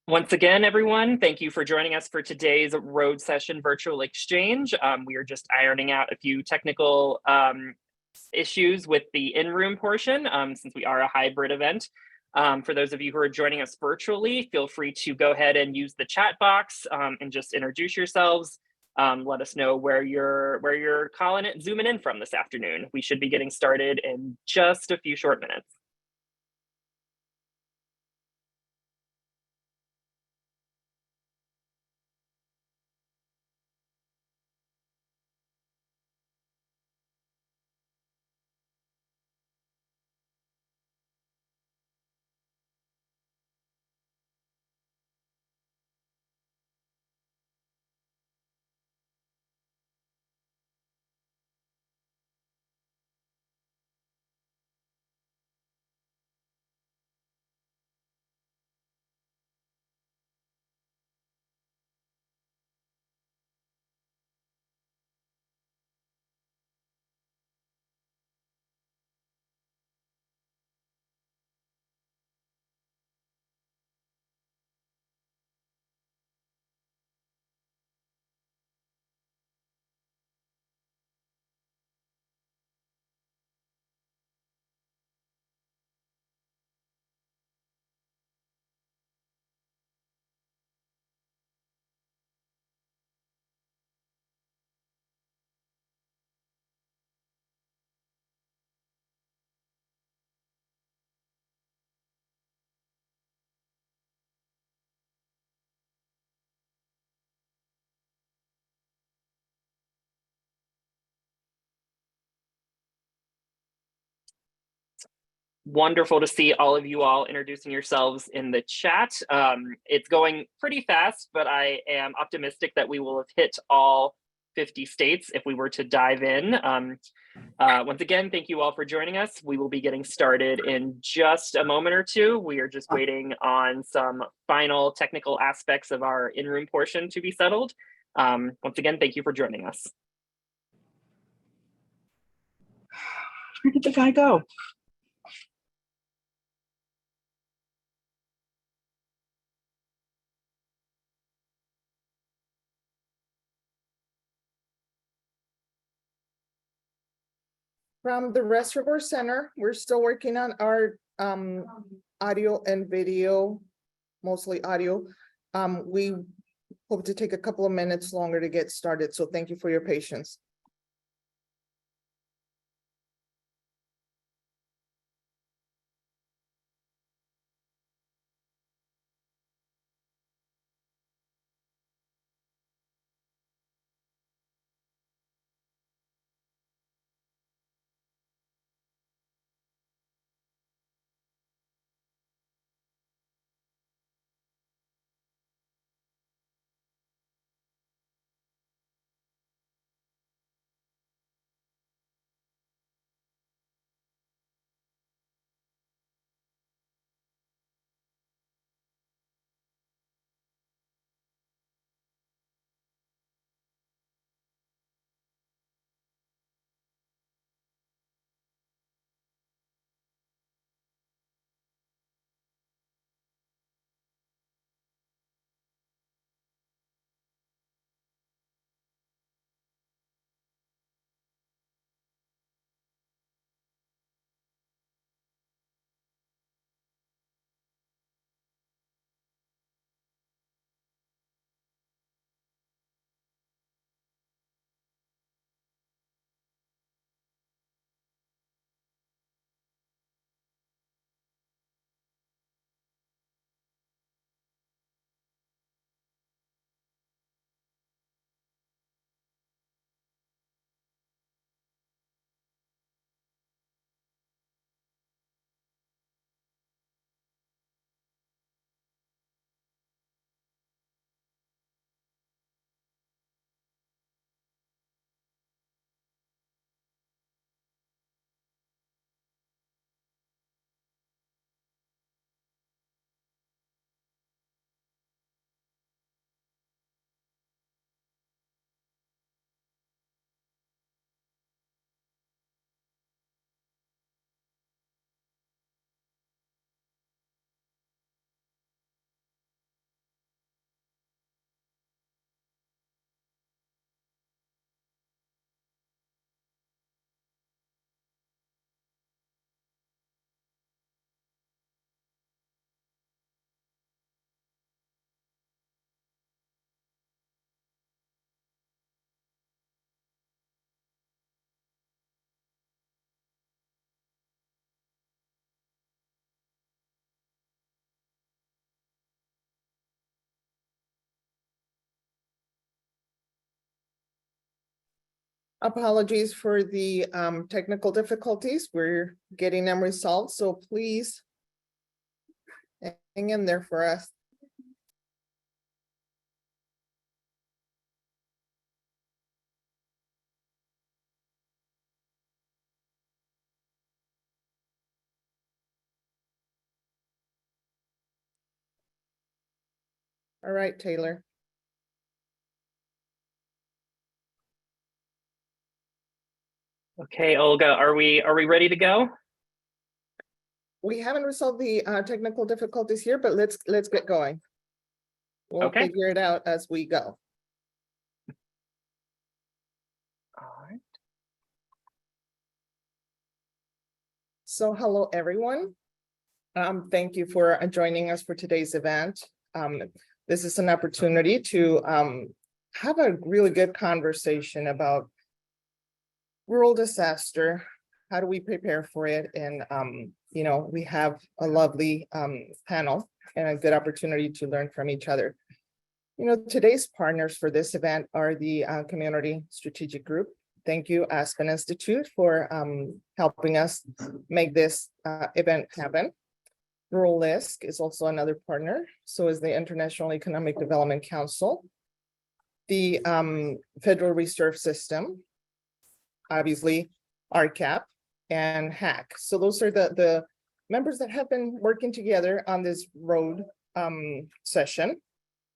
Once again, everyone, thank you for joining us for today's road session virtual exchange. We are just ironing out a few technical issues with the in-room portion since we are a hybrid event. For those of you who are joining us virtually, feel free to go ahead and use the chat box and just introduce yourselves. Let us know where you're zooming in from this afternoon. We should be getting started in just a few short minutes. Wonderful to see all of you all introducing yourselves in the chat. It's going pretty fast, but I am optimistic that we will have hit all 50 states if we were to dive in. Once again, thank you all for joining us. We will be getting started in just a moment or two. We are just waiting on some final technical aspects of our in-room portion to be settled. Once again, thank you for joining us. Where did the guy go? From the Reservoir Center, we're still working on our audio and video, mostly audio. We hope to take a couple of minutes longer to get started, so thank you for your patience. Apologies for the technical difficulties. We're getting them resolved, so please hang in there for us. All right, Taylor. Okay, Olga, are we ready to go? We haven't resolved the technical difficulties here, but let's get going. We'll Okay. figure it out as we go. All right. So hello, everyone. Thank you for joining us for today's event. This is an opportunity to have a really good conversation about rural disaster. How do we prepare for it? And you know, we have a lovely panel and a good opportunity to learn from each other. You know, today's partners for this event are the Community Strategic Group. Thank you, Aspen Institute, for helping us make this event happen. Rural LISC is also another partner. So is the International Economic Development Council, the Federal Reserve System, obviously RCAP, and HAC. So those are the members that have been working together on this road session,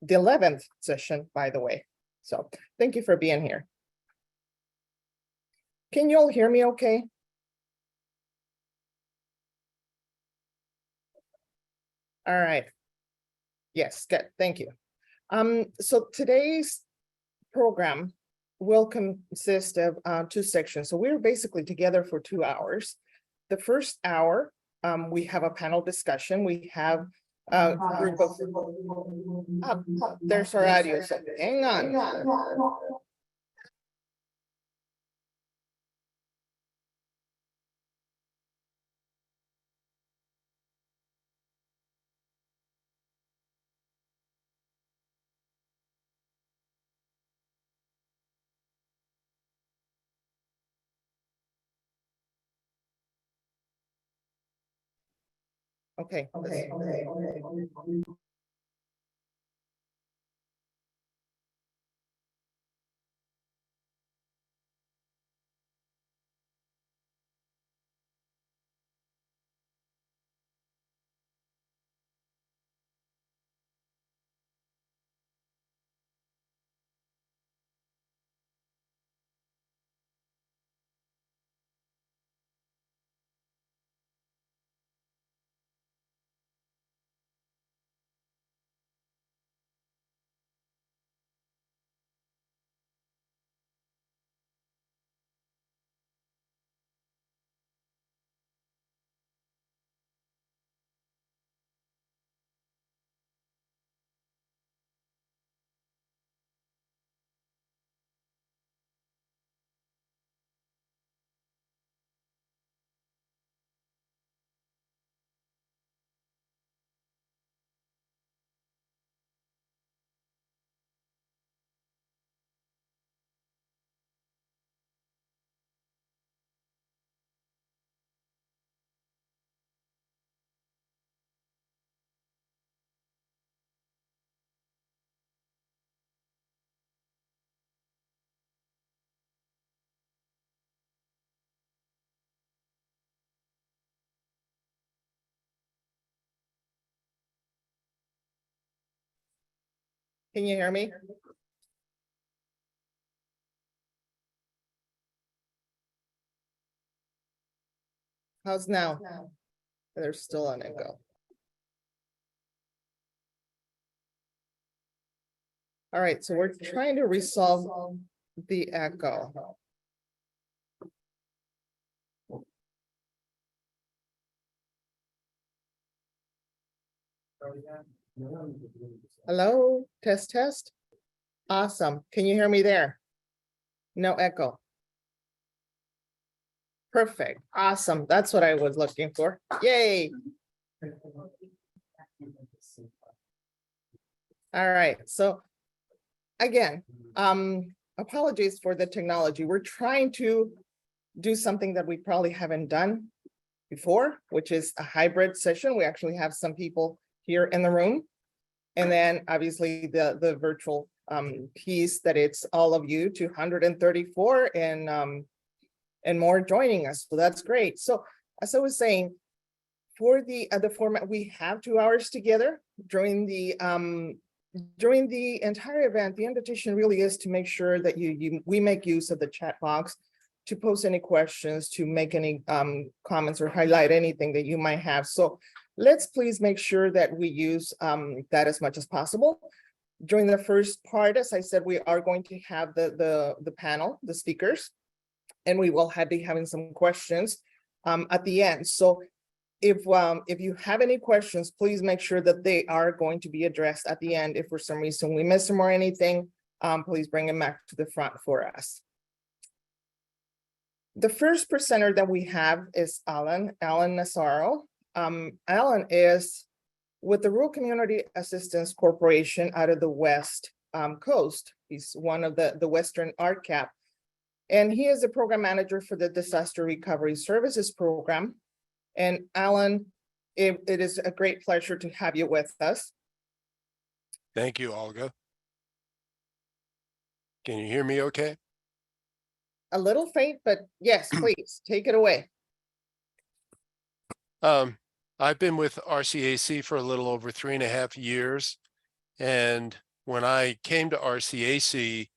the 11th session, by the way. So thank you for being here. Can you all hear me okay? All right. Yes, good, thank you. So today's program will consist of 2 sections. So we're basically together for 2 hours. The first hour, we have a panel discussion. We have a group of, there's our audio, so hang on. Okay. Can you hear me? How's now? There's still an echo. All right, so we're trying to resolve the echo. Hello, test, test. Awesome. Can you hear me there? No echo. Perfect. Awesome. That's what I was looking for. Yay. All right. So again, apologies for the technology. We're trying to do something that we probably haven't done before, which is a hybrid session. We actually have some people here in the room. And then obviously the virtual piece that it's all of you, 234 and more joining us. So that's great. So as I was saying, for the format, we have 2 hours together during the entire event. The invitation really is to make sure that we make use of the chat box to post any questions, to make any comments or highlight anything that you might have. So let's please make sure that we use that as much as possible. During the first part, as I said, we are going to have the panel, the speakers, and we will be having some questions at the end. So if you have any questions, please make sure that they are going to be addressed at the end. If for some reason we miss them or anything, please bring them back to the front for us. The first presenter that we have is Alan Nazaro. Alan is with the Rural Community Assistance Corporation out of the West Coast. He's one of the Western RCAP. And he is the program manager for the Disaster Recovery Services Program. And Alan, it is a great pleasure to have you with us. Thank you, Olga. Can you hear me okay? A little faint, but yes, please take it away. I've been with RCAC for a little over 3.5 years. And when I came to RCAC,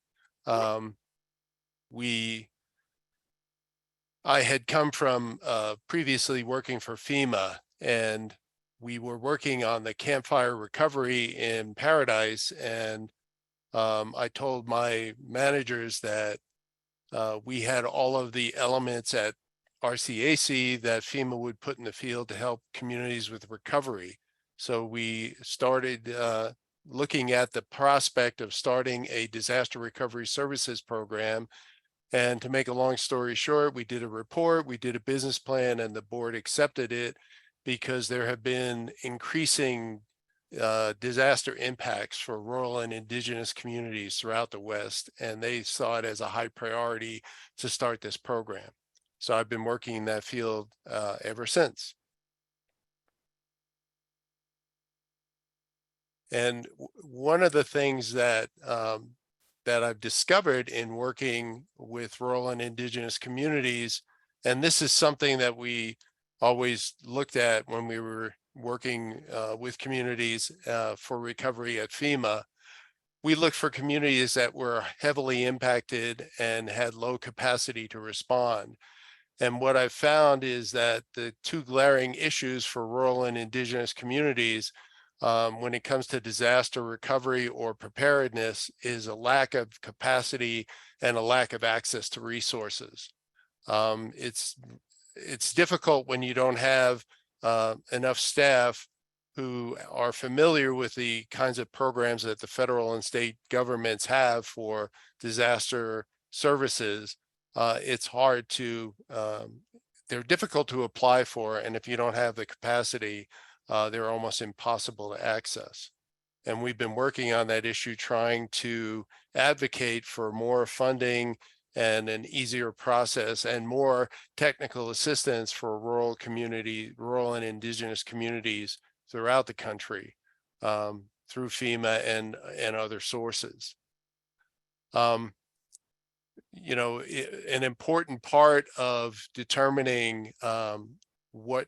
I had come from previously working for FEMA, and we were working on the campfire recovery in Paradise. And I told my managers that we had all of the elements at RCAC that FEMA would put in the field to help communities with recovery. So we started looking at the prospect of starting a disaster recovery services program. And to make a long story short, we did a report, we did a business plan, and the board accepted it because there have been increasing disaster impacts for rural and indigenous communities throughout the West, and they saw it as a high priority to start this program. So I've been working in that field ever since. And one of the things that I've discovered in working with rural and indigenous communities, and this is something that we always looked at when we were working with communities for recovery at FEMA, we looked for communities that were heavily impacted and had low capacity to respond. And what I've found is that the two glaring issues for rural and indigenous communities when it comes to disaster recovery or preparedness is a lack of capacity and a lack of access to resources. It's difficult when you don't have enough staff who are familiar with the kinds of programs that the federal and state governments have for disaster services. It's hard to, they're difficult to apply for, and if you don't have the capacity, they're almost impossible to access. And we've been working on that issue, trying to advocate for more funding and an easier process and more technical assistance for rural and indigenous communities throughout the country through FEMA and other sources. You know, an important part of determining what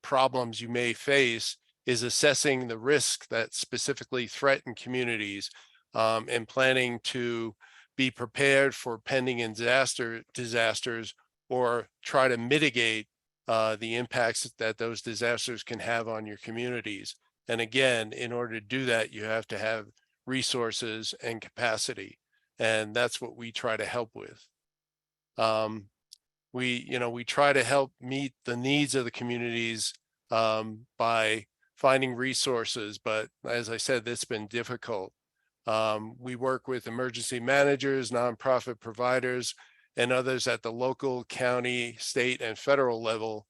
problems you may face is assessing the risk that specifically threaten communities and planning to be prepared for pending disasters or try to mitigate the impacts that those disasters can have on your communities. And again, in order to do that, you have to have resources and capacity. And that's what we try to help with. We try to help meet the needs of the communities by finding resources, but as I said, it's been difficult. We work with emergency managers, nonprofit providers, and others at the local, county, state, and federal level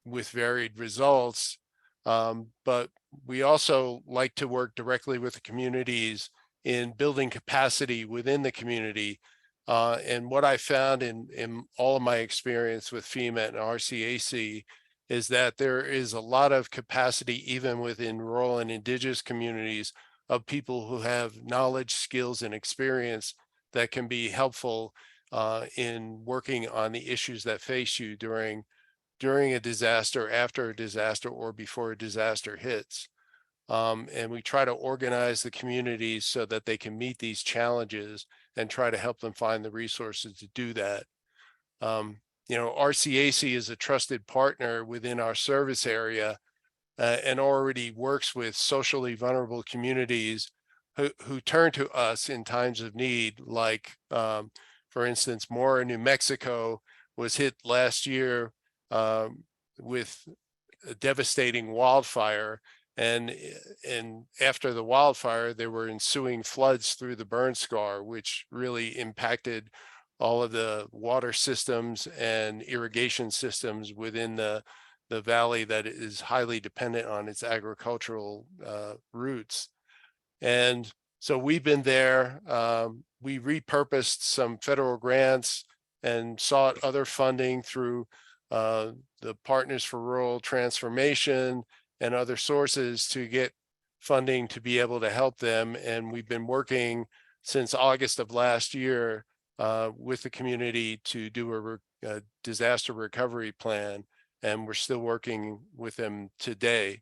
with varied results. But we also like to work directly with the communities in building capacity within the community. And what I found in all of my experience with FEMA and RCAC is that there is a lot of capacity even within rural and indigenous communities of people who have knowledge, skills, and experience that can be helpful in working on the issues that face you during a disaster, after a disaster, or before a disaster hits. And we try to organize the communities so that they can meet these challenges and try to help them find the resources to do that. RCAC is a trusted partner within our service area and already works with socially vulnerable communities who turn to us in times of need, like, for instance, Mora, New Mexico was hit last year with a devastating wildfire. And after the wildfire, there were ensuing floods through the burn scar, which really impacted all of the water systems and irrigation systems within the valley that is highly dependent on its agricultural roots. And so we've been there. We repurposed some federal grants and sought other funding through the Partners for Rural Transformation and other sources to get funding to be able to help them. And we've been working since August of last year with the community to do a disaster recovery plan, and we're still working with them today.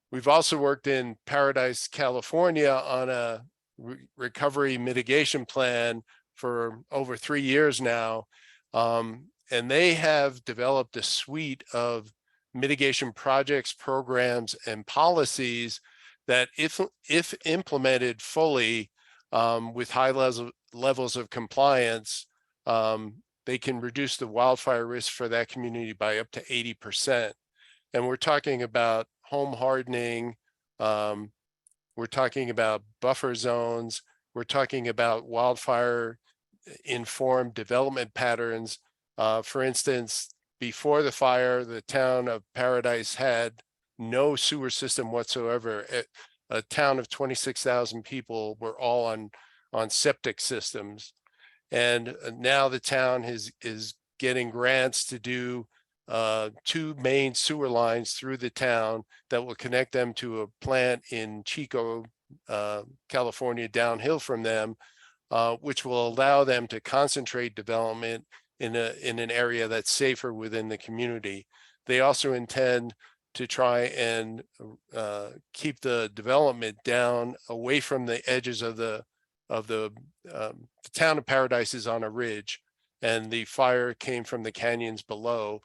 We've also worked in Paradise, California on a recovery mitigation plan for over 3 years now. And they have developed a suite of mitigation projects, programs, and policies that if implemented fully with high levels of compliance, they can reduce the wildfire risk for that community by up to 80%. And we're talking about home hardening, we're talking about buffer zones, we're talking about wildfire informed development patterns. For instance, before the fire, the town of Paradise had no sewer system whatsoever. A town of 26,000 people were all on septic systems. And now the town is getting grants to do 2 main sewer lines through the town that will connect them to a plant in Chico, California, downhill from them, which will allow them to concentrate development in an area that's safer within the community. They also intend to try and keep the development down away from the edges of the town of Paradise is on a ridge, and the fire came from the canyons below,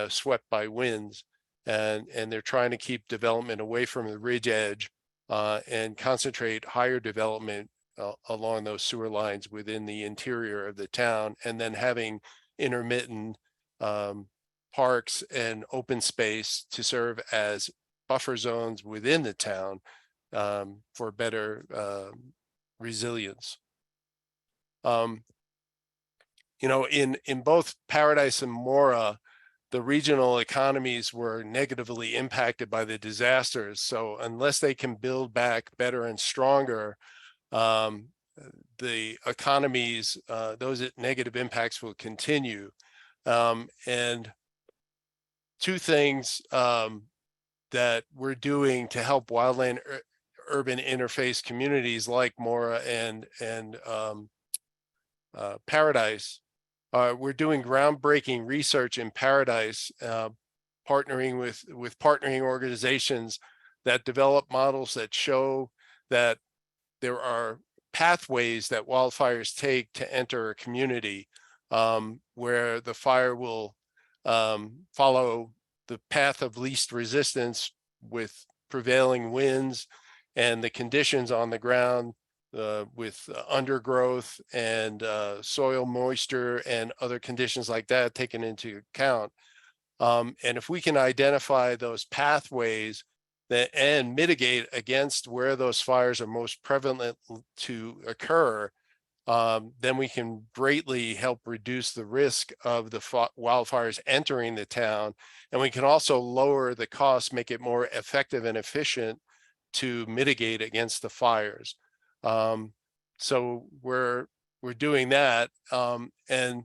swept by winds, and they're trying to keep development away from the ridge edge and concentrate higher development along those sewer lines within the interior of the town, and then having intermittent parks and open space to serve as buffer zones within the town for better resilience. In both Paradise and Mora, the regional economies were negatively impacted by the disasters. So unless they can build back better and stronger, the economies, those negative impacts will continue. And 2 things that we're doing to help wildland urban interface communities like Mora and Paradise. We're doing groundbreaking research in Paradise, partnering with partnering organizations that develop models that show that there are pathways that wildfires take to enter a community, where the fire will follow the path of least resistance with prevailing winds and the conditions on the ground with undergrowth and soil moisture and other conditions like that taken into account. And if we can identify those pathways and mitigate against where those fires are most prevalent to occur, then we can greatly help reduce the risk of the wildfires entering the town. And we can also lower the cost, make it more effective and efficient to mitigate against the fires. So we're doing that. And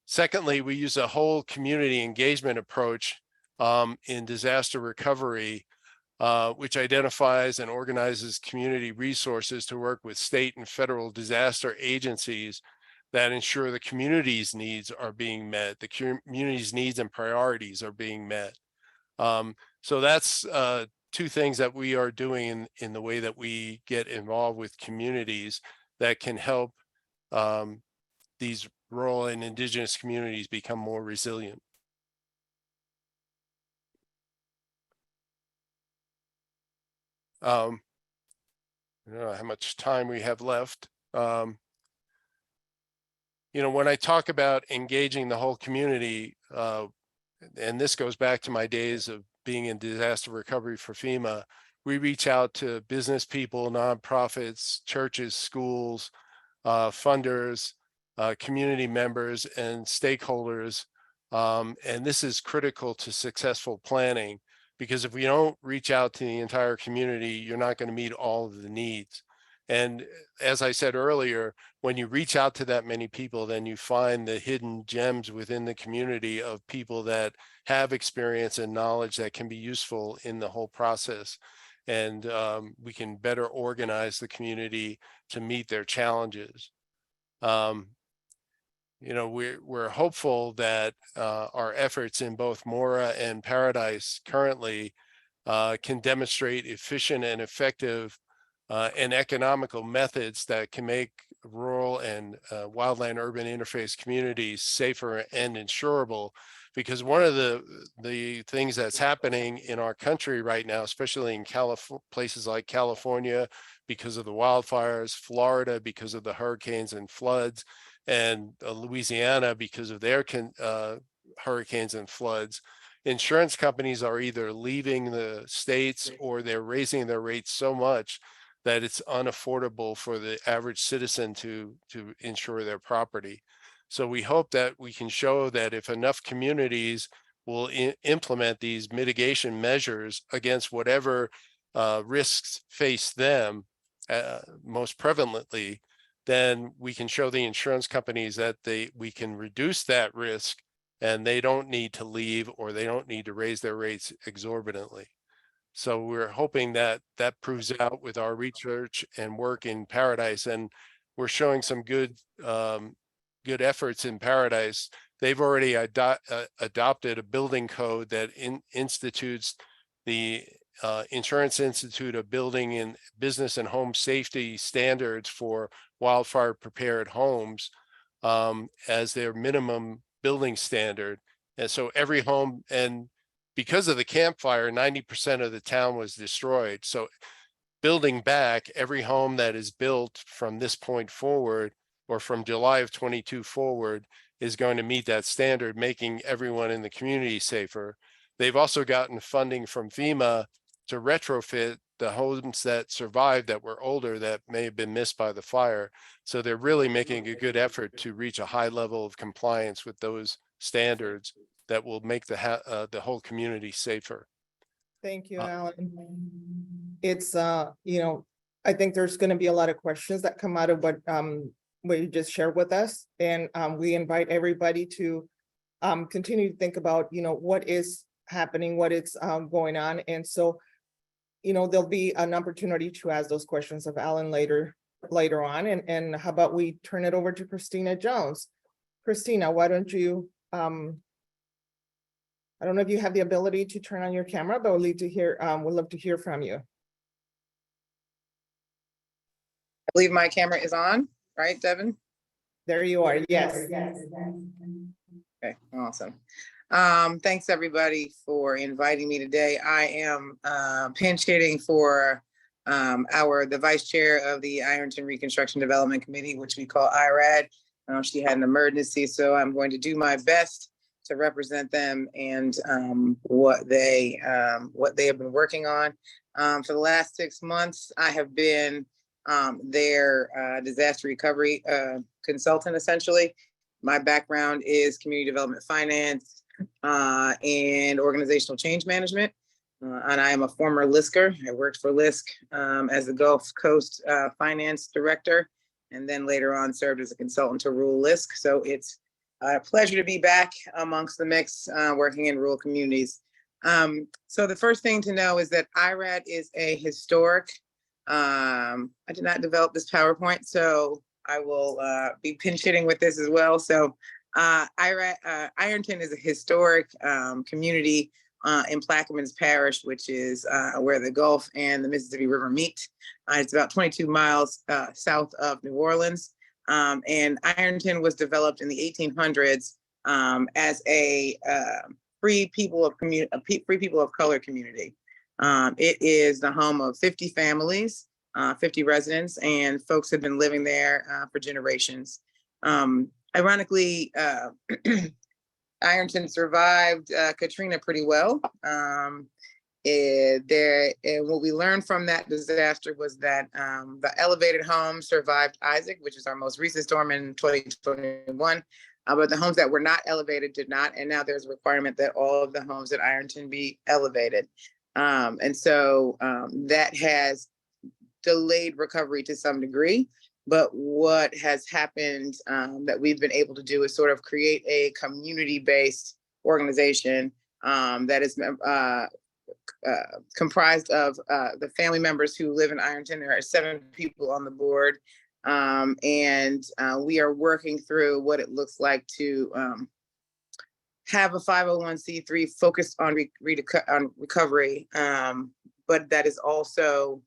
secondly, we use a whole community engagement approach in disaster recovery, which identifies and organizes community resources to work with state and federal disaster agencies that ensure the community's needs are being met, the community's needs and priorities are being met. So that's two things that we are doing in the way that we get involved with communities that can help these rural and indigenous communities become more resilient. I don't know how much time we have left. You know, when I talk about engaging the whole community, and this goes back to my days of being in disaster recovery for FEMA, we reach out to business people, nonprofits, churches, schools, funders, community members, and stakeholders. And this is critical to successful planning, because if we don't reach out to the entire community, you're not going to meet all of the needs. And as I said earlier, when you reach out to that many people, then you find the hidden gems within the community of people that have experience and knowledge that can be useful in the whole process. And we can better organize the community to meet their challenges. You know, we're hopeful that our efforts in both Mora and Paradise currently can demonstrate efficient and effective and economical methods that can make rural and wildland urban interface communities safer and insurable. Because one of the things that's happening in our country right now, especially in places like California, because of the wildfires, Florida because of the hurricanes and floods, and Louisiana because of their hurricanes and floods, insurance companies are either leaving the states or they're raising their rates so much that it's unaffordable for the average citizen to insure their property. So we hope that we can show that if enough communities will implement these mitigation measures against whatever risks face them most prevalently, then we can show the insurance companies that we can reduce that risk and they don't need to leave or they don't need to raise their rates exorbitantly. So we're hoping that that proves out with our research and work in Paradise, and we're showing some good efforts in Paradise. They've already adopted a building code that institutes the Insurance Institute of Building and Business and Home Safety standards for wildfire prepared homes as their minimum building standard. And so every home, and because of the campfire, 90% of the town was destroyed. So building back, every home that is built from this point forward, or from July of 22 forward, is going to meet that standard, making everyone in the community safer. They've also gotten funding from FEMA to retrofit the homes that survived that were older that may have been missed by the fire. So they're really making a good effort to reach a high level of compliance with those standards that will make the whole community safer. Thank you, Alan. It's, you know, I think there's going to be a lot of questions that come out of what you just shared with us. And we invite everybody to continue to think about, you know, what is happening, what is going on. And so, you know, there'll be an opportunity to ask those questions of Alan later on. And how about we turn it over to Christina Jones? Christina, why don't you, I don't know if you have the ability to turn on your camera, but we'd love to hear from you. I believe my camera is on, right, Devin? There you are, yes. Okay, awesome. Thanks everybody for inviting me today. I am pinch hitting for the vice chair of the Ironton Reconstruction Development Committee, which we call IRAD. She had an emergency, so I'm going to do my best to represent them and what they have been working on. For the last 6 months, I have been their disaster recovery consultant, essentially. My background is community development finance and organizational change management. and I am a former LISCer. I worked for LISC as the Gulf Coast Finance Director, and then later on served as a consultant to rural LISC. So it's a pleasure to be back amongst the mix, working in rural communities. So the first thing to know is that IRAD is a historic, I did not develop this PowerPoint, so I will be pinch hitting with this as well. So Ironton is a historic community in Plaquemines Parish, which is where the Gulf and the Mississippi River meet. It's about 22 miles south of New Orleans. And Ironton was developed in the 1800s as a free people of color community. It is the home of 50 families, 50 residents, and folks have been living there for generations. Ironically, Ironton survived Katrina pretty well. And what we learned from that disaster was that the elevated home survived Isaac, which is our most recent storm in 2021. But the homes that were not elevated did not. And now there's a requirement that all of the homes at Ironton be elevated. And so that has delayed recovery to some degree. But what has happened that we've been able to do is sort of create a community-based organization that is comprised of the family members who live in Ironton. There are 7 people on the board. And we are working through what it looks like to have a 501c3 focused on recovery, but that is also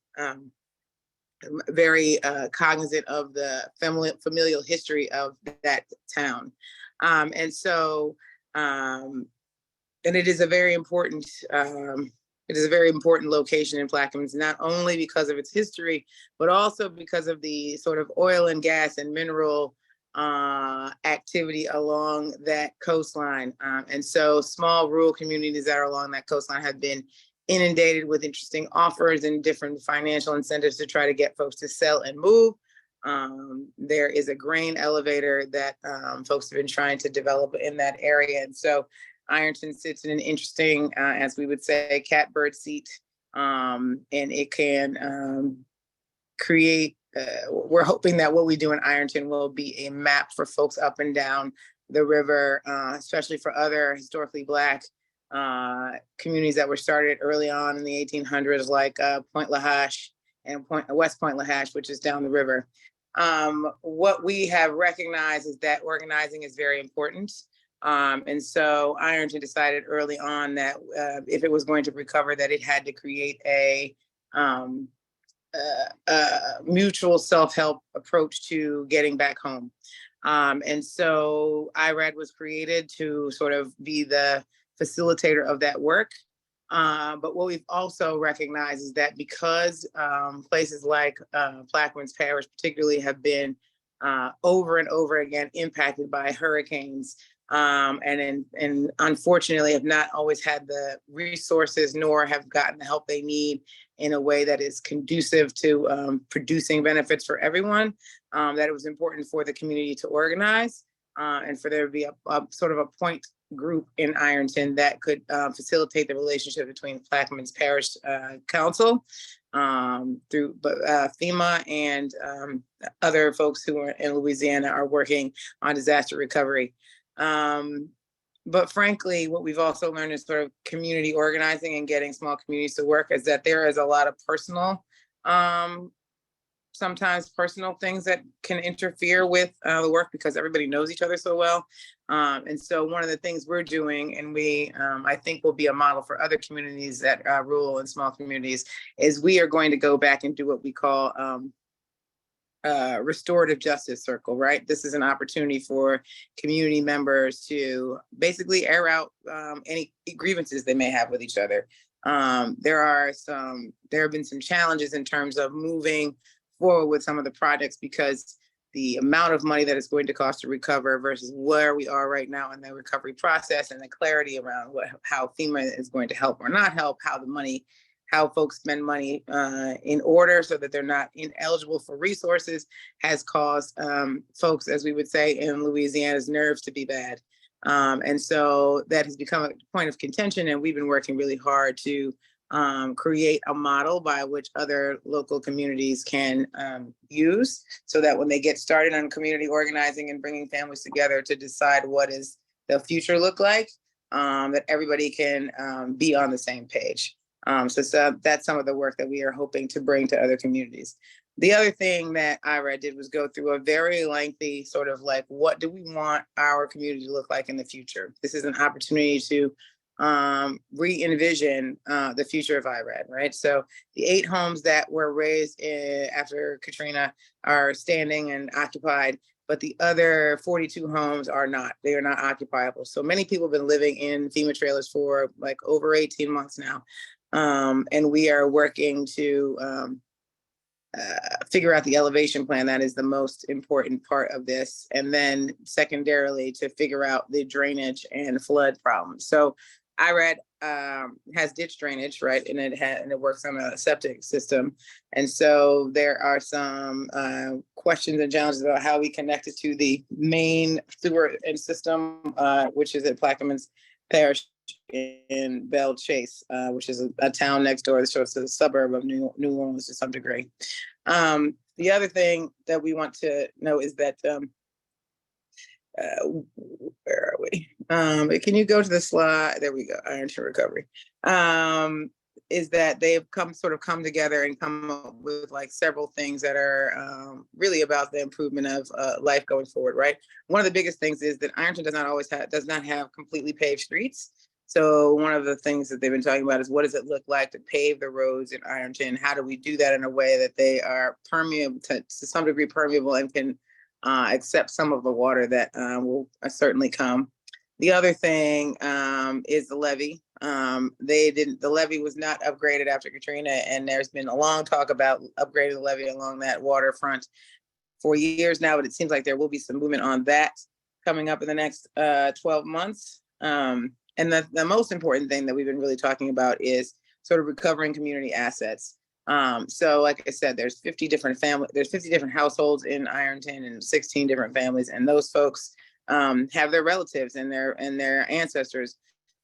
very cognizant of the familial history of that town. And so, and it is a very important, location in Plaquemines, not only because of its history, but also because of the sort of oil and gas and mineral activity along that coastline. And so small rural communities that are along that coastline have been inundated with interesting offers and different financial incentives to try to get folks to sell and move. There is a grain elevator that folks have been trying to develop in that area. And so Ironton sits in an interesting, as we would say, catbird seat, and it can create, we're hoping that what we do in Ironton will be a map for folks up and down the river, especially for other historically Black communities that were started early on in the 1800s, like Point Lahash and West Point Lahash, which is down the river. What we have recognized is that organizing is very important. And so Ironton decided early on that if it was going to recover, that it had to create a mutual self-help approach to getting back home. And so IRAD was created to sort of be the facilitator of that work. But what we've also recognized is that because places like Plaquemines Parish particularly have been over and over again impacted by hurricanes, and unfortunately have not always had the resources nor have gotten the help they need in a way that is conducive to producing benefits for everyone, that it was important for the community to organize and for there to be a sort of a point group in Ironton that could facilitate the relationship between Plaquemines Parish Council through FEMA and other folks who are in Louisiana are working on disaster recovery. But frankly, what we've also learned is sort of community organizing and getting small communities to work is that there is a lot of personal, sometimes personal things that can interfere with the work because everybody knows each other so well. And so one of the things we're doing, and we, I think will be a model for other communities that rural and small communities, is we are going to go back and do what we call restorative justice circle, right? This is an opportunity for community members to basically air out any grievances they may have with each other. There have been some challenges in terms of moving forward with some of the projects because the amount of money that it's going to cost to recover versus where we are right now in the recovery process and the clarity around how FEMA is going to help or not help, how folks spend money in order so that they're not ineligible for resources has caused folks, as we would say in Louisiana's, nerves to be bad. And so that has become a point of contention, and we've been working really hard to create a model by which other local communities can use, so that when they get started on community organizing and bringing families together to decide what is the future look like, that everybody can be on the same page. So that's some of the work that we are hoping to bring to other communities. The other thing that IRAD did was go through a very lengthy sort of like, what do we want our community to look like in the future? This is an opportunity to re-envision the future of IRAD, right? So the 8 homes that were raised after Katrina are standing and occupied, but the other 42 homes are not. They are not occupiable. So many people have been living in FEMA trailers for like over 18 months now. And we are working to figure out the elevation plan. That is the most important part of this. And then secondarily, to figure out the drainage and flood problems. So IRAD has ditch drainage, right? And it works on a septic system. And so there are some questions and challenges about how we connect it to the main sewer and system, which is at Plaquemines Parish in Belle Chase, which is a town next door, so it's a suburb of New Orleans to some degree. The other thing that we want to know is that, where are we? Can you go to the slide? There we go, Ironton recovery. Is that they've come together and come up with like several things that are really about the improvement of life going forward, right? One of the biggest things is that Ironton does not have completely paved streets. So one of the things that they've been talking about is, what does it look like to pave the roads in Ironton? How do we do that in a way that they are permeable to some degree permeable and can accept some of the water that will certainly come. The other thing is the levee. The levee was not upgraded after Katrina, and there's been a long talk about upgrading the levee along that waterfront for years now, but it seems like there will be some movement on that coming up in the next 12 months. And the most important thing that we've been really talking about is sort of recovering community assets. So like I said, there's 50 different households in Ironton and 16 different families, and those folks have their relatives and their ancestors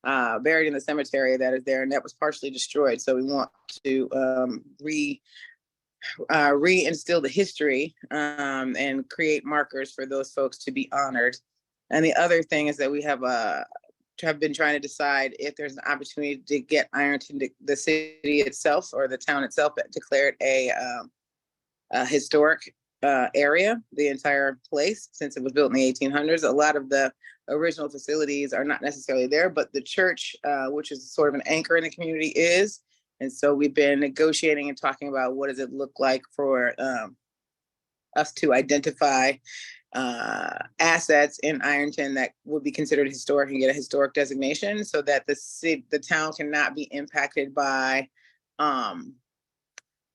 buried in the cemetery that is there, and that was partially destroyed. So we want to reinstill the history and create markers for those folks to be honored. And the other thing is that we have been trying to decide if there's an opportunity to get Ironton, the city itself or the town itself, declared a historic area, the entire place, since it was built in the 1800s. A lot of the original facilities are not necessarily there, but the church, which is sort of an anchor in the community, is. And so we've been negotiating and talking about what does it look like for us to identify assets in Ironton that would be considered historic and get a historic designation, so that the town cannot be impacted by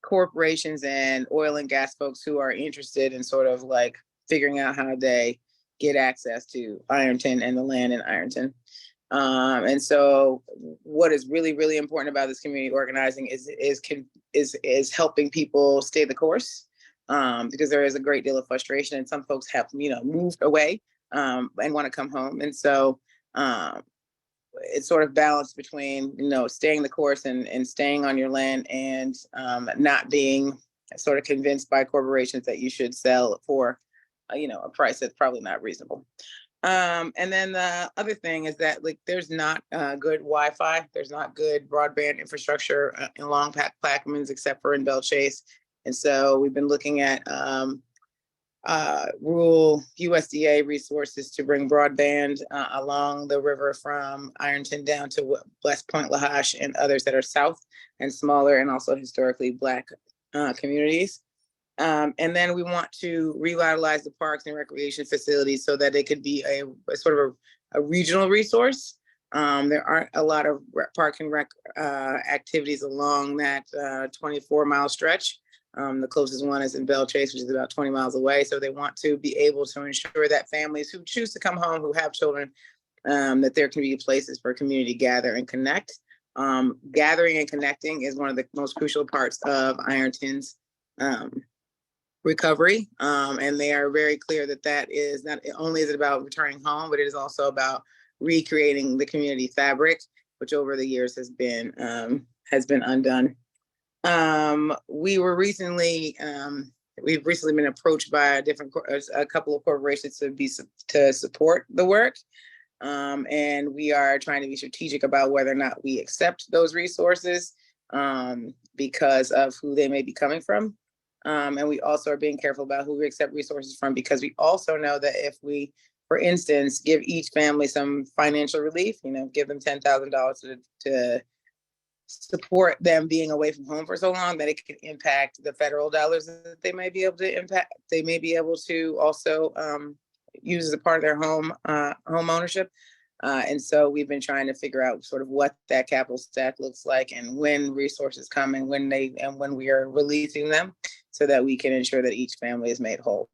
corporations and oil and gas folks who are interested in sort of like figuring out how they get access to Ironton and the land in Ironton. And so what is really, really important about this community organizing is helping people stay the course. Because there is a great deal of frustration, and some folks have, moved away and want to come home. And so it's sort of balanced between, staying the course and staying on your land, and not being sort of convinced by corporations that you should sell for, a price that's probably not reasonable. And then the other thing is that there's not good Wi-Fi. There's not good broadband infrastructure in Long Plaquemines, except for in Belle Chase. And so we've been looking at rural USDA resources to bring broadband along the river from Ironton down to West Point, Lahash, and others that are south and smaller, and also historically Black communities. And then we want to revitalize the parks and recreation facilities so that they could be a sort of a regional resource. There aren't a lot of park and rec activities along that 24-mile stretch. The closest one is in Belle Chase, which is about 20 miles away. So they want to be able to ensure that families who choose to come home, who have children, that there can be places for community gather and connect. Gathering and connecting is one of the most crucial parts of Ironton's recovery. And they are very clear that is not only is it about returning home, but it is also about recreating the community fabric, which over the years has been has been undone. We've recently been approached by a couple of corporations to support the work. And we are trying to be strategic about whether or not we accept those resources because of who they may be coming from. And we also are being careful about who we accept resources from, because we also know that if we, for instance, give each family some financial relief, give them $10,000 to support them being away from home for so long, that it can impact the federal dollars that they may be able to impact. They may be able to also use as a part of their home ownership. And so we've been trying to figure out sort of what that capital stack looks like, and when resources come and when we are releasing them, so that we can ensure that each family is made whole.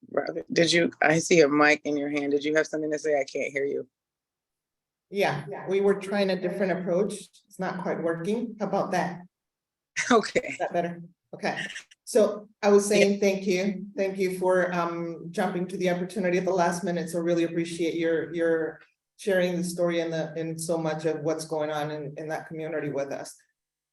Robert, I see a mic in your hand. Did you have something to say? I can't hear you. Yeah, we were trying a different approach. It's not quite working. How about that? Okay. Is that better? Okay. So I was saying, thank you. Thank you for jumping to the opportunity at the last minute. So really appreciate your sharing the story and so much of what's going on in that community with us.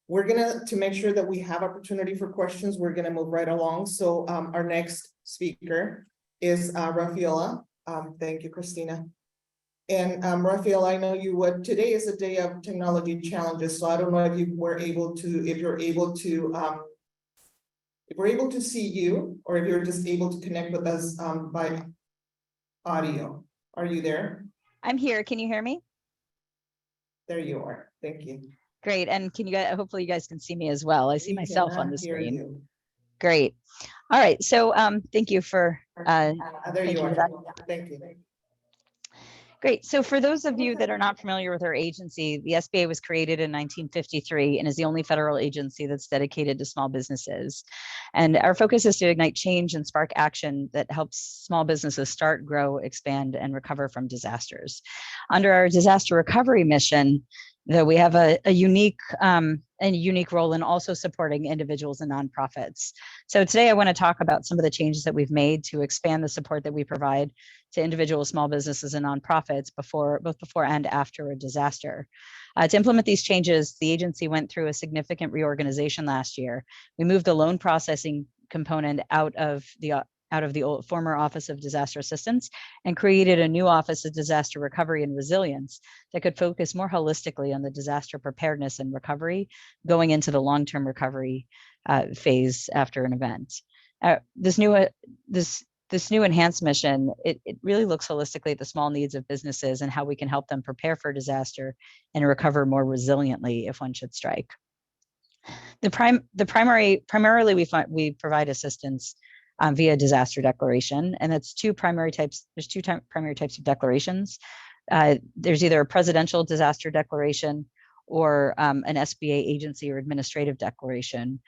We're to make sure that we have opportunity for questions, we're gonna move right along. So our next speaker is Rafaela. Thank you, Christina. And Rafaela, I know today is a day of technology challenges. So I don't know if we're able to see you, or if you're just able to connect with us by audio. Are you there? I'm here. Can you hear me? There you are. Thank you. Great. And can you guys, hopefully you guys can see me as well. I see myself on the screen. You. Great. All right. So thank you for there you are. that. Thank you. Great. So for those of you that are not familiar with our agency, the SBA was created in 1953 and is the only federal agency that's dedicated to small businesses. And our focus is to ignite change and spark action that helps small businesses start, grow, expand, and recover from disasters. Under our disaster recovery mission, though, we have a unique role in also supporting individuals and nonprofits. So today I want to talk about some of the changes that we've made to expand the support that we provide to individuals, small businesses, and nonprofits both before and after a disaster. To implement these changes, the agency went through a significant reorganization last year. We moved the loan processing component out of the old former Office of Disaster Assistance and created a new Office of Disaster Recovery and Resilience that could focus more holistically on the disaster preparedness and recovery going into the long-term recovery phase after an event. This new enhanced mission, it really looks holistically at the small needs of businesses and how we can help them prepare for disaster and recover more resiliently if one should strike. Primarily we provide assistance via disaster declaration, and that's two primary types. There's two primary types of declarations. There's either a presidential disaster declaration or an SBA agency or administrative declaration.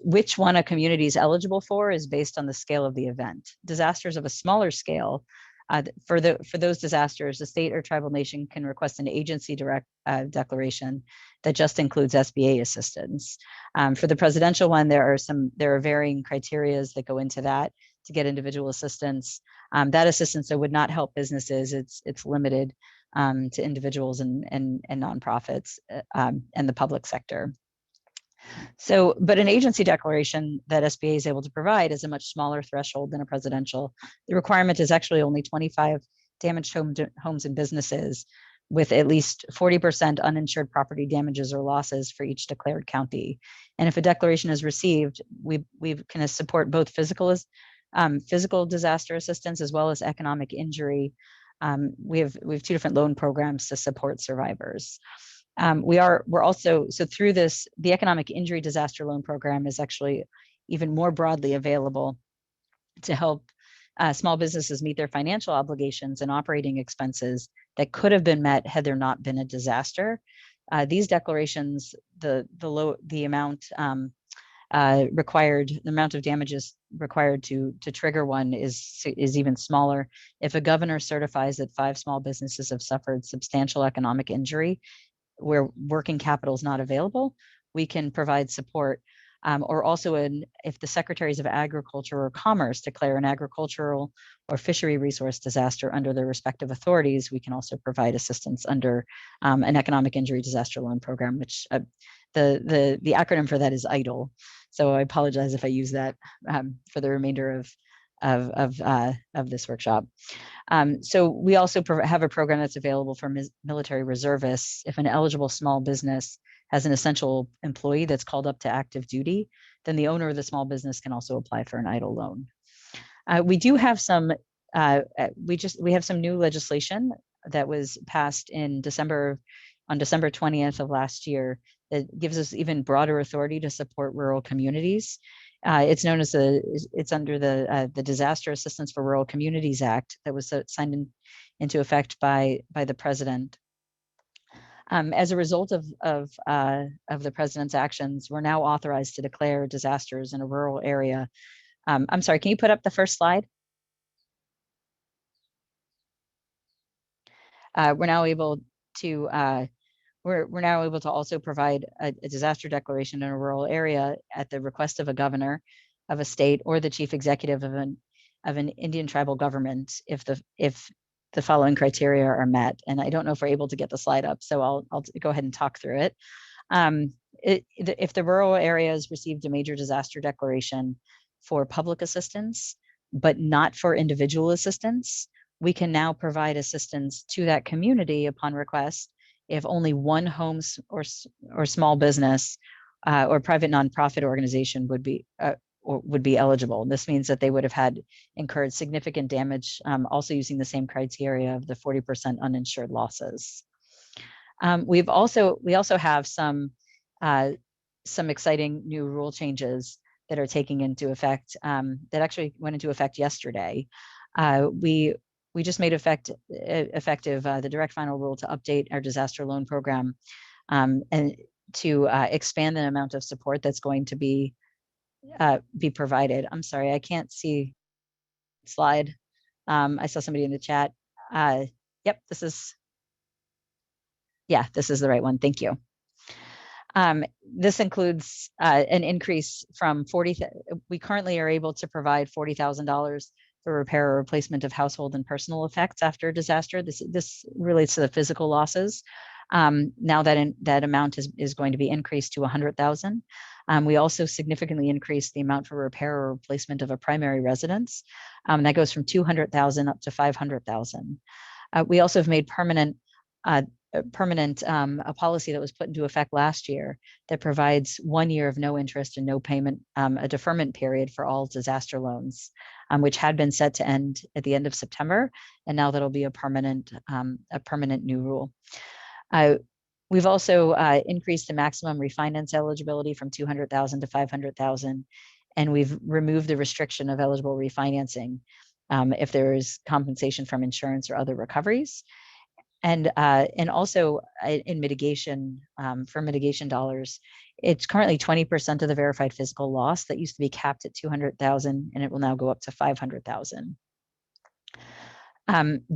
Which one a community is eligible for is based on the scale of the event. Disasters of a smaller scale, for those disasters, the state or tribal nation can request an agency direct declaration that just includes SBA assistance. For the presidential one, there are varying criterias that go into that to get individual assistance. That assistance that would not help businesses. It's limited to individuals and nonprofits and the public sector. So, but an agency declaration that SBA is able to provide is a much smaller threshold than a presidential. The requirement is actually only 25 damaged homes and businesses with at least 40% uninsured property damages or losses for each declared county. And if a declaration is received, we can support both physical disaster assistance as well as economic injury. We have two different loan programs to support survivors. We're also, so through this, the economic injury disaster loan program is actually even more broadly available to help small businesses meet their financial obligations and operating expenses that could have been met had there not been a disaster. These declarations, the amount required, the amount of damages required to trigger one is even smaller. If a governor certifies that 5 small businesses have suffered substantial economic injury where working capital is not available, we can provide support or also if the Secretaries of Agriculture or Commerce declare an agricultural or fishery resource disaster under their respective authorities, we can also provide assistance under an economic injury disaster loan program, which the acronym for that is EIDL. So I apologize if I use that for the remainder of this workshop. So we also have a program that's available for military reservists. If an eligible small business has an essential employee that's called up to active duty, then the owner of the small business can also apply for an EIDL loan. We do have some, we have some new legislation that was passed in on December 20th of last year that gives us even broader authority to support rural communities. It's known as it's under the Disaster Assistance for Rural Communities Act that was signed into effect by the president. As a result of the president's actions, we're now authorized to declare disasters in a rural area. I'm sorry, can you put up the first slide? We're now able to also provide a disaster declaration in a rural area at the request of a governor of a state or the chief executive of an Indian tribal government if the following criteria are met. And I don't know if we're able to get the slide up, so I'll go ahead and talk through it. If the rural area has received a major disaster declaration for public assistance, but not for individual assistance, we can now provide assistance to that community upon request if only one home or small business or private nonprofit organization would be eligible. This means that they would have incurred significant damage, also using the same criteria of the 40% uninsured losses. We also have some exciting new rule changes that are taking into effect that actually went into effect yesterday. We just made effective the direct final rule to update our disaster loan program and to expand the amount of support that's going to be provided. I'm sorry, I can't see the slide. I saw somebody in the chat. Yep, this is the right one. Thank you. This includes an increase from we currently are able to provide $40,000 for repair or replacement of household and personal effects after a disaster. This relates to the physical losses. Now that amount is going to be increased to $100,000. We also significantly increased the amount for repair or replacement of a primary residence. That goes from $200,000 up to $500,000. We also have made permanent a policy that was put into effect last year that provides 1 year of no interest and no payment, a deferment period for all disaster loans, which had been set to end at the end of September, and now that'll be a permanent new rule. We've also increased the maximum refinance eligibility from $200,000 to $500,000, and we've removed the restriction of eligible refinancing if there is compensation from insurance or other recoveries. And also in mitigation, for mitigation dollars, it's currently 20% of the verified physical loss that used to be capped at $200,000, and it will now go up to $500,000.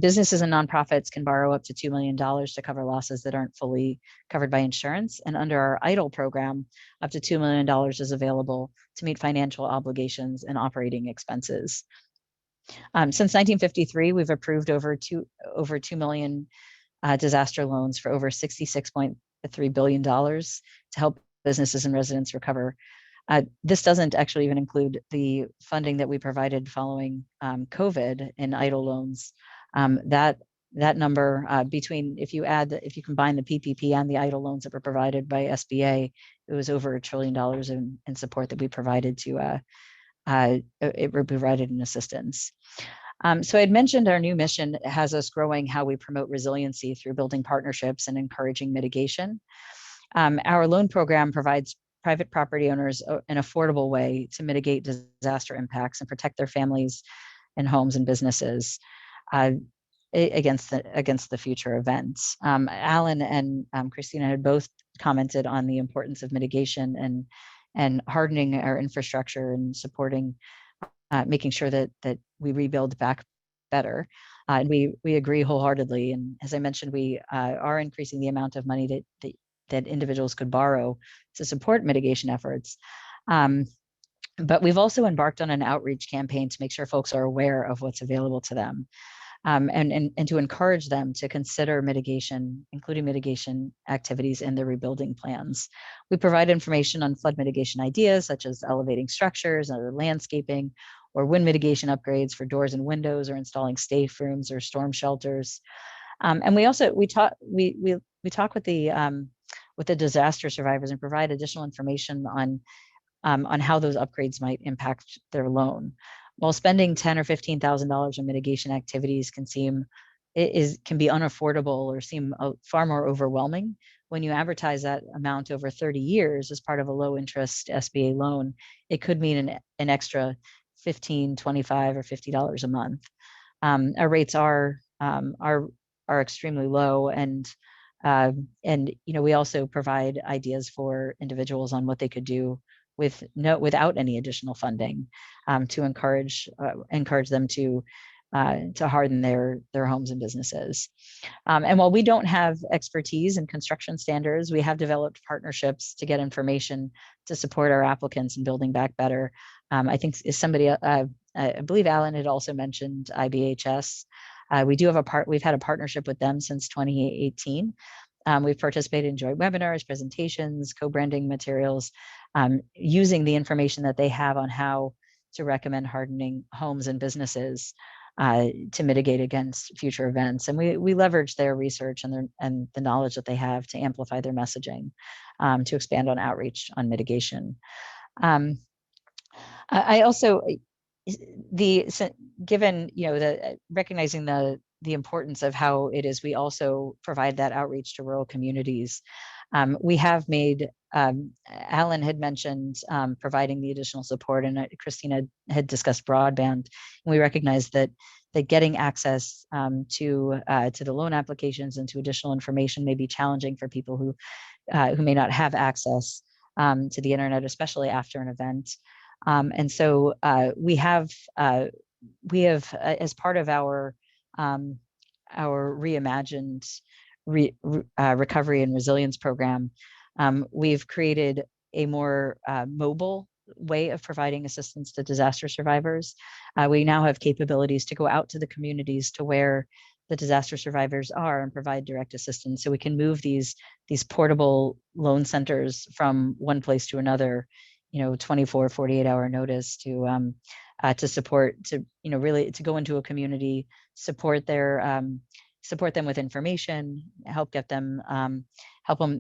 Businesses and nonprofits can borrow up to $2 million to cover losses that aren't fully covered by insurance. And under our EIDL program, up to $2 million is available to meet financial obligations and operating expenses. Since 1953, we've approved over 2 million disaster loans for over $66.3 billion to help businesses and residents recover. This doesn't actually even include the funding that we provided following COVID in EIDL loans. That number if you combine the PPP and the EIDL loans that were provided by SBA, it was over $1 trillion in support that we provided provided in assistance. So I had mentioned our new mission has us growing how we promote resiliency through building partnerships and encouraging mitigation. Our loan program provides private property owners an affordable way to mitigate disaster impacts and protect their families and homes and businesses against the future events. Alan and Christina had both commented on the importance of mitigation and hardening our infrastructure and supporting, making sure that we rebuild back better. And we agree wholeheartedly. And as I mentioned, we are increasing the amount of money that individuals could borrow to support mitigation efforts. But we've also embarked on an outreach campaign to make sure folks are aware of what's available to them, and to encourage them to consider mitigation, including mitigation activities in their rebuilding plans. We provide information on flood mitigation ideas, such as elevating structures or landscaping, or wind mitigation upgrades for doors and windows, or installing safe rooms or storm shelters. And we also talk with the disaster survivors and provide additional information on how those upgrades might impact their loan. While spending $10,000 or $15,000 in mitigation activities can be unaffordable or seem far more overwhelming, when you advertise that amount over 30 years as part of a low interest SBA loan, it could mean an extra $15, $25, or $50 a month. Our rates are extremely low, and we also provide ideas for individuals on what they could do without any additional funding, to encourage them to harden their homes and businesses. And while we don't have expertise in construction standards, we have developed partnerships to get information to support our applicants in building back better. I think I believe Alan had also mentioned IBHS. We've had a partnership with them since 2018. We've participated in joint webinars, presentations, co-branding materials, using the information that they have on how to recommend hardening homes and businesses to mitigate against future events. And we leverage their research and the knowledge that they have to amplify their messaging, to expand on outreach on mitigation. I also, given recognizing the importance of how it is we also provide that outreach to rural communities, we have made, Alan had mentioned providing the additional support, and Christina had discussed broadband. And we recognize that getting access to the loan applications and to additional information may be challenging for people who may not have access to the internet, especially after an event. And so we have, as part of our reimagined recovery and resilience program, we've created a more mobile way of providing assistance to disaster survivors. We now have capabilities to go out to the communities to where the disaster survivors are and provide direct assistance. So we can move these portable loan centers from one place to another, 24, 48-hour notice to support, really to go into a community, support them with information, help them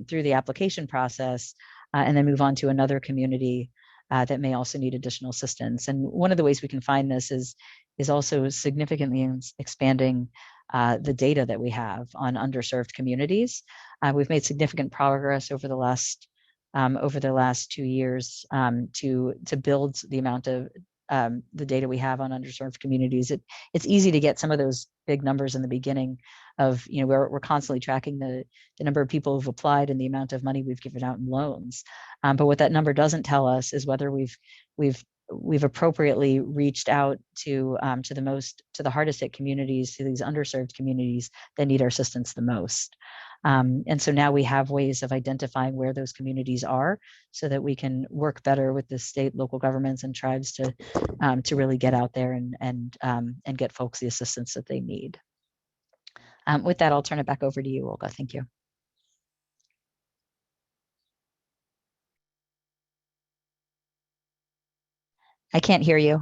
through the application process, and then move on to another community that may also need additional assistance. And one of the ways we can find this is also significantly expanding the data that we have on underserved communities. We've made significant progress over the last 2 years to build the amount of the data we have on underserved communities. It's easy to get some of those big numbers in the beginning of, we're constantly tracking the number of people who've applied and the amount of money we've given out in loans. But what that number doesn't tell us is whether we've appropriately reached out to the hardest hit communities, to these underserved communities that need our assistance the most. And so now we have ways of identifying where those communities are so that we can work better with the state, local governments and tribes to really get out there and get folks the assistance that they need. With that, I'll turn it back over to you, Olga. Thank you. I can't hear you.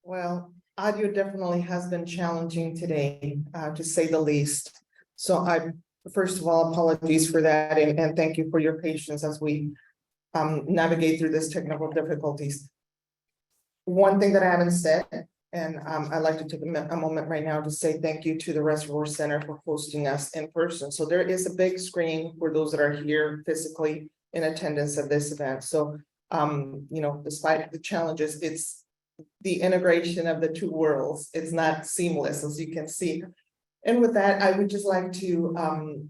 Well, audio definitely has been challenging today, to say the least. So first of all, apologies for that, and thank you for your patience as we navigate through this technical difficulties. One thing that I haven't said And I'd like to take a moment right now to say thank you to the Reservoir Center for hosting us in person. So there is a big screen for those that are here physically in attendance at this event. So, despite the challenges, it's the integration of the two worlds. It's not seamless, as you can see. And with that, I would just like to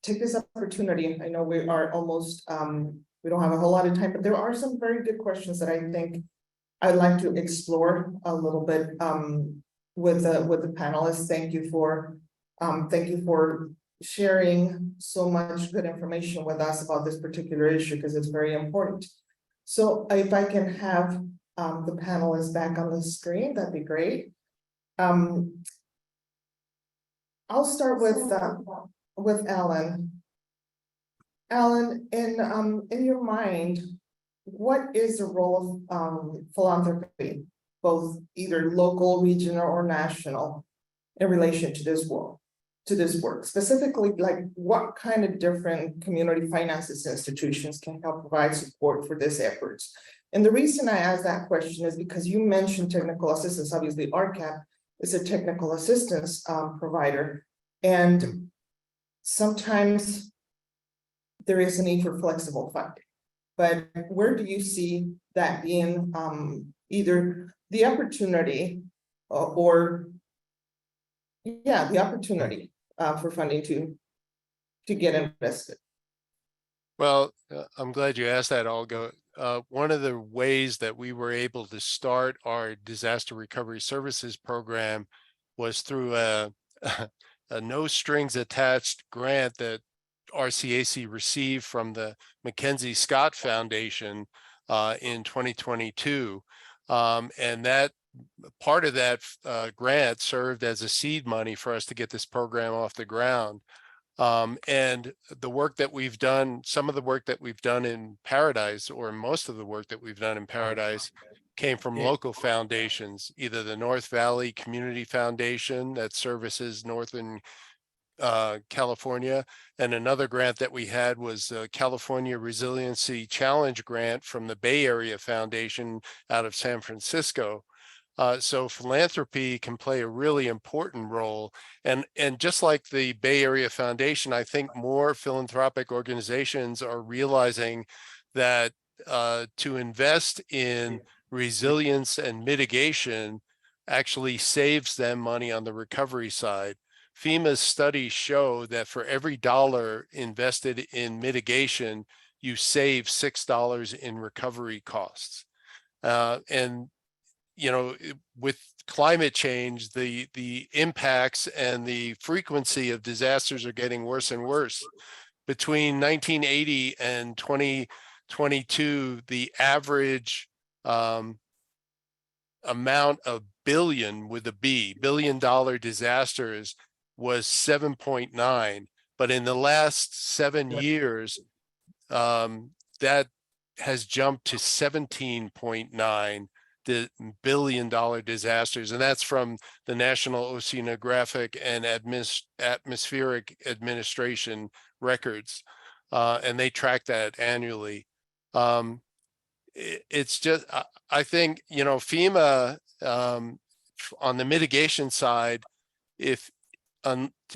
take this opportunity. I know we are almost, we don't have a whole lot of time, but there are some very good questions that I think I'd like to explore a little bit with the panelists. Thank you for sharing so much good information with us about this particular issue, because it's very important. So if I can have the panelists back on the screen, that'd be great. I'll start with Alan. Alan, in your mind, what is the role of philanthropy, both either local, regional, or national, in relation to this work? Specifically, like what kind of different community finances institutions can help provide support for this efforts? And the reason I ask that question is because you mentioned technical assistance. Obviously, RCAP is a technical assistance provider, and sometimes there is a need for flexible funding. But where do you see that being either the opportunity or the opportunity for funding to get invested? Well, I'm glad you asked that, Olga. One of the ways that we were able to start our disaster recovery services program was through a no strings attached grant that RCAC received from the Mackenzie Scott Foundation in 2022. And that part of that grant served as a seed money for us to get this program off the ground. And the work that we've done, some of the work that we've done in Paradise, or most of the work that we've done in Paradise, came from local foundations, either the North Valley Community Foundation that services Northern California, and another grant that we had was the California Resiliency Challenge grant from the Bay Area Foundation out of San Francisco. So philanthropy can play a really important role. And just like the Bay Area Foundation, I think more philanthropic organizations are realizing that to invest in resilience and mitigation actually saves them money on the recovery side. FEMA's studies show that for every dollar invested in mitigation, you save $6 in recovery costs. And with climate change, the impacts and the frequency of disasters are getting worse and worse. Between 1980 and 2022, the average amount of billion with a B, $billion disasters was 7.9. But in the last 7 years, that has jumped to 17.9 billion dollar disasters. And that's from the National Oceanographic and Atmospheric Administration records. And they track that annually. It's just, I think, FEMA on the mitigation side,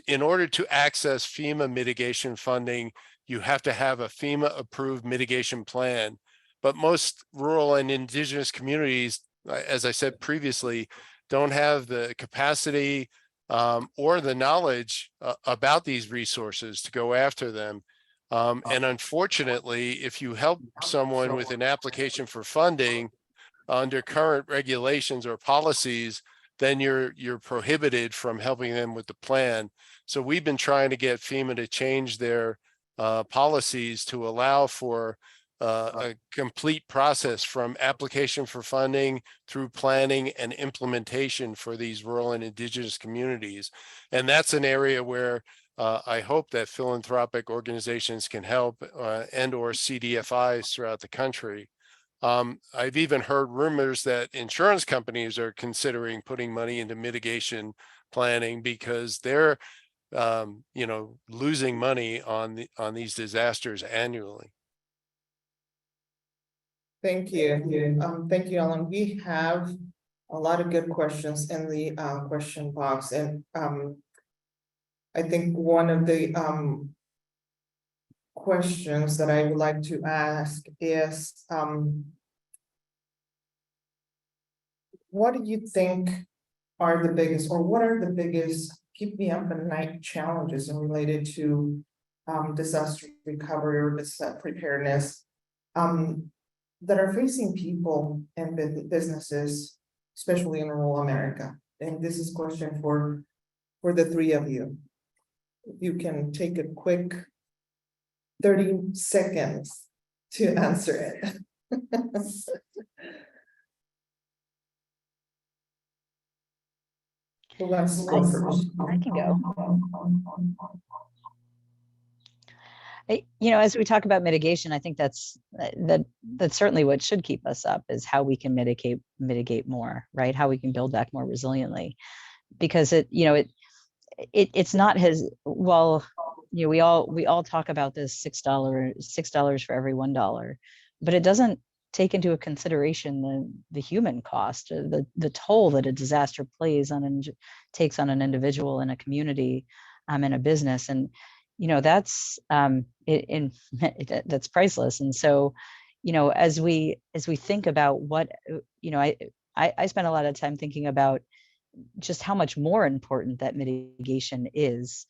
in order to access FEMA mitigation funding, you have to have a FEMA approved mitigation plan. But most rural and indigenous communities, as I said previously, don't have the capacity or the knowledge about these resources to go after them. And unfortunately, if you help someone with an application for funding under current regulations or policies, then you're prohibited from helping them with the plan. So we've been trying to get FEMA to change their policies to allow for a complete process from application for funding through planning and implementation for these rural and indigenous communities. And that's an area where I hope that philanthropic organizations can help and or CDFIs throughout the country. I've even heard rumors that insurance companies are considering putting money into mitigation planning because they're losing money on these disasters annually. Thank you. Thank you, Alan. We have A lot of good questions in the question box, and I think one of the questions that I would like to ask is what do you think are the biggest, or what are the biggest keep me up at night challenges related to disaster recovery or disaster preparedness that are facing people and businesses, especially in rural America? And this is a question for the three of you. You can take a quick 30 seconds to answer it. Who wants to go first? I can go. As we talk about mitigation, I think that's certainly what should keep us up, is how we can mitigate more, right? How we can build back more resiliently, because it's not well, we all talk about this $6 for every $1, but it doesn't take into consideration the human cost, the toll that a disaster takes on an individual in a community, in a business, and that's that's priceless. And so, as we think about what, I spend a lot of time thinking about just how much more important that mitigation is,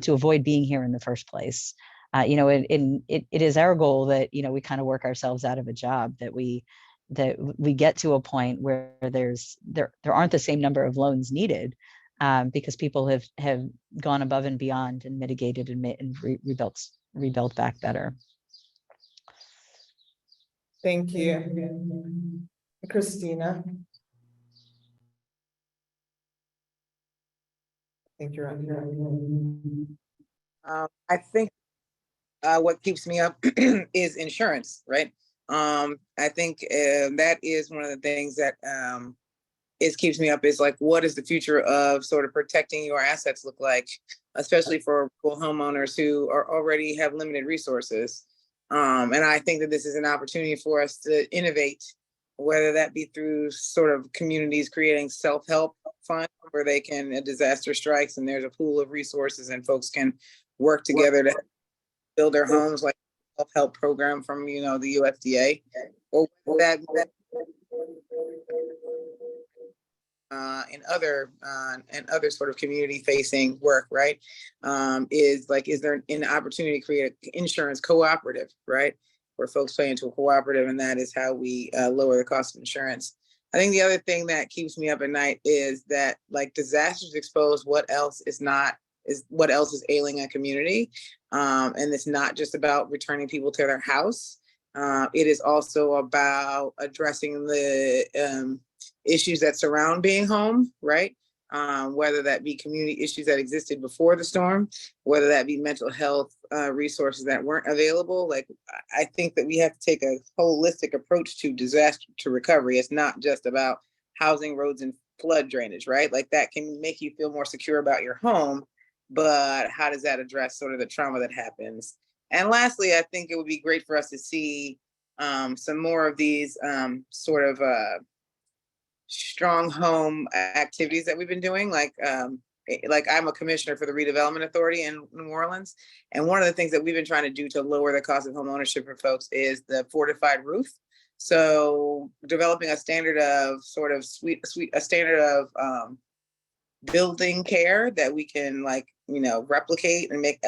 to avoid being here in the first place. It is our goal that, we kind of work ourselves out of a job, that we get to a point where there aren't the same number of loans needed, because people have gone above and beyond and mitigated and rebuilt back better. Thank you. Christina. I think you're on. I think what keeps me up is insurance, right? I think that is one of the things that keeps me up, is like, what is the future of sort of protecting your assets look like, especially for homeowners who already have limited resources. And I think that this is an opportunity for us to innovate, whether that be through sort of communities creating self-help funds where they can, a disaster strikes and there's a pool of resources and folks can work together to build their homes, like self-help program from, the USDA, or that and other sort of community facing work, right? Is there an opportunity to create an insurance cooperative, right? Where folks pay into a cooperative, and that is how we lower the cost of insurance. I think the other thing that keeps me up at night is that, like, disasters expose what else is ailing a community. And it's not just about returning people to their house. It is also about addressing the issues that surround being home, right? Whether that be community issues that existed before the storm, whether that be mental health resources that weren't available. Like, I think that we have to take a holistic approach to disaster recovery. It's not just about housing, roads, and flood drainage, right? Like, that can make you feel more secure about your home, but how does that address sort of the trauma that happens? And lastly, I think it would be great for us to see some more of these sort of strong home activities that we've been doing. Like I'm a commissioner for the Redevelopment Authority in New Orleans. And one of the things that we've been trying to do to lower the cost of home ownership for folks is the fortified roof. So developing a standard of building care that we can replicate and make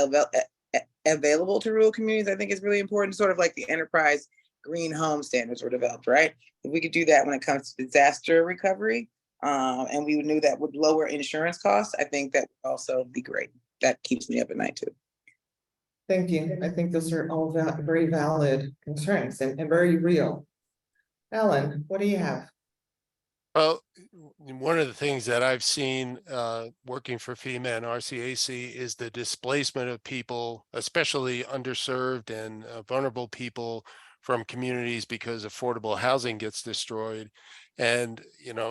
available to rural communities, I think is really important. Sort of like the enterprise green home standards were developed, right? If we could do that when it comes to disaster recovery, and we knew that would lower insurance costs, I think that would also be great. That keeps me up at night too. Thank you. I think those are all very valid concerns and very real. Alan, what do you have? Well, one of the things that I've seen working for FEMA and RCAC is the displacement of people, especially underserved and vulnerable people from communities, because affordable housing gets destroyed. And,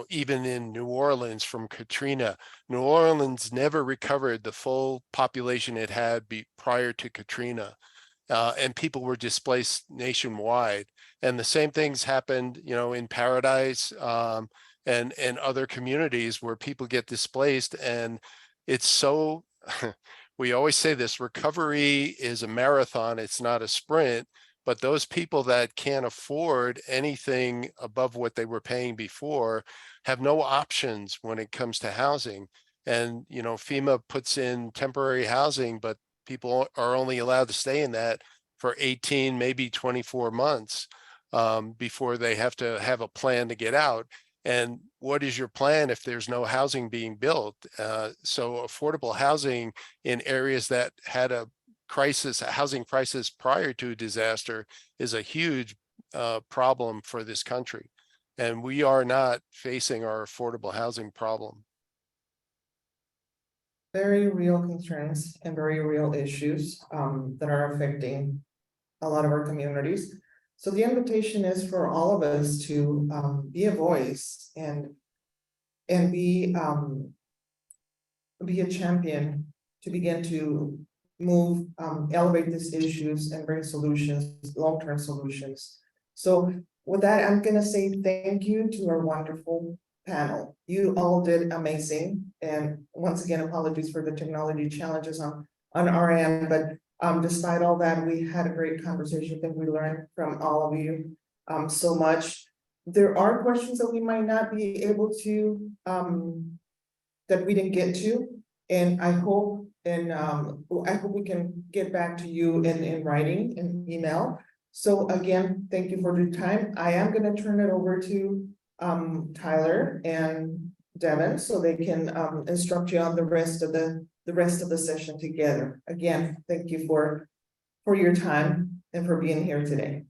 even in New Orleans from Katrina, New Orleans never recovered the full population it had prior to Katrina. And people were displaced nationwide. And the same things happened, in Paradise, and other communities where people get displaced. And it's so, we always say this, recovery is a marathon, it's not a sprint. But those people that can't afford anything above what they were paying before have no options when it comes to housing. And, you know, FEMA puts in temporary housing, but people are only allowed to stay in that for 18, maybe 24 months before they have to have a plan to get out. And what is your plan if there's no housing being built? So affordable housing in areas that had a housing crisis prior to a disaster is a huge problem for this country. And we are not facing our affordable housing problem. Very real concerns and very real issues that are affecting a lot of our communities. So the invitation is for all of us to be a voice and be a champion to begin to move, elevate these issues and bring solutions, long-term solutions. So with that, I'm gonna say thank you to our wonderful panel. You all did amazing. And once again, apologies for the technology challenges on our end, but despite all that, we had a great conversation. I think we learned from all of you so much. There are questions that we might not be able to, that we didn't get to. And I hope we can get back to you in writing, in email. So again, thank you for your time. I am gonna turn it over to Tyler and Devin so they can instruct you on the rest of the session together. Again, thank you for your time and for being here today.